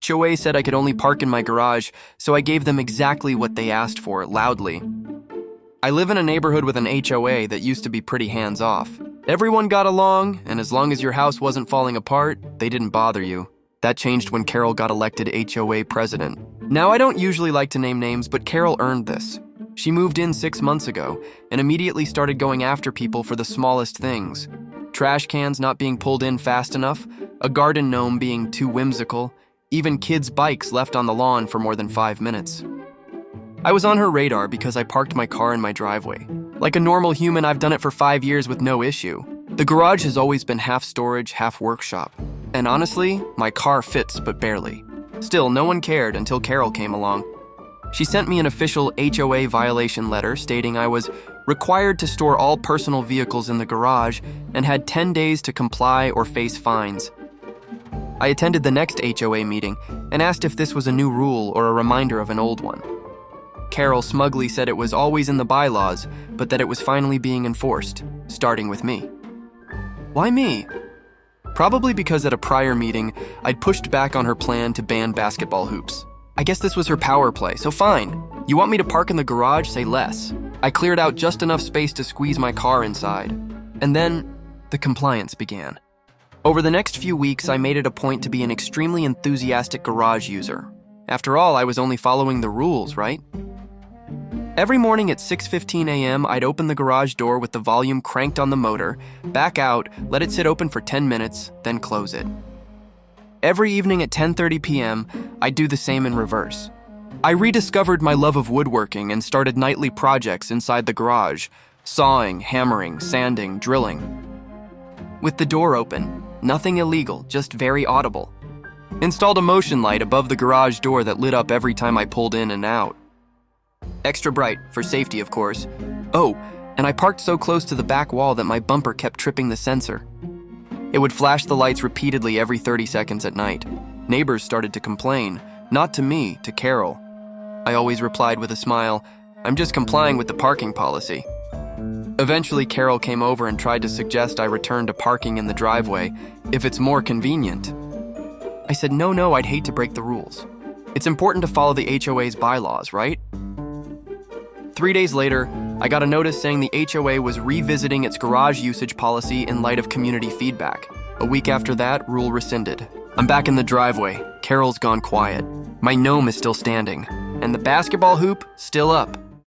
HOA said I could only park in my garage, so I gave them exactly what they asked for, loudly. I live in a neighborhood with an HOA that used to be pretty hands-off. Everyone got along, and as long as your house wasn't falling apart, they didn't bother you. That changed when Carol got elected HOA president. Now, I don't usually like to name names, but Carol earned this. She moved in 6 months ago and immediately started going after people for the smallest things. Trash cans not being pulled in fast enough, a garden gnome being too whimsical, even kids' bikes left on the lawn for more than 5 minutes. I was on her radar because I parked my car in my driveway. Like a normal human, I've done it for 5 years with no issue. The garage has always been half storage, half workshop. And honestly, my car fits but barely. Still, no one cared until Carol came along. She sent me an official HOA violation letter stating I was required to store all personal vehicles in the garage and had 10 days to comply or face fines. I attended the next HOA meeting and asked if this was a new rule or a reminder of an old one. Carol smugly said it was always in the bylaws, but that it was finally being enforced, starting with me. Why me? Probably because at a prior meeting, I'd pushed back on her plan to ban basketball hoops. I guess this was her power play, so fine. You want me to park in the garage? Say less. I cleared out just enough space to squeeze my car inside. And then, the compliance began. Over the next few weeks, I made it a point to be an extremely enthusiastic garage user. After all, I was only following the rules, right? Every morning at 6:15 a.m., I'd open the garage door with the volume cranked on the motor, back out, let it sit open for 10 minutes, then close it. Every evening at 10:30 p.m., I'd do the same in reverse. I rediscovered my love of woodworking and started nightly projects inside the garage, sawing, hammering, sanding, drilling. With the door open, nothing illegal, just very audible. Installed a motion light above the garage door that lit up every time I pulled in and out. Extra bright, for safety of course. Oh, and I parked so close to the back wall that my bumper kept tripping the sensor. It would flash the lights repeatedly every 30 seconds at night. Neighbors started to complain, not to me, to Carol. I always replied with a smile, I'm just complying with the parking policy. Eventually, Carol came over and tried to suggest I return to parking in the driveway if it's more convenient. I said, no, I'd hate to break the rules. It's important to follow the HOA's bylaws, right? 3 days later, I got a notice saying the HOA was revisiting its garage usage policy in light of community feedback. A week after that, rule rescinded. I'm back in the driveway. Carol's gone quiet. My gnome is still standing. And the basketball hoop, still up.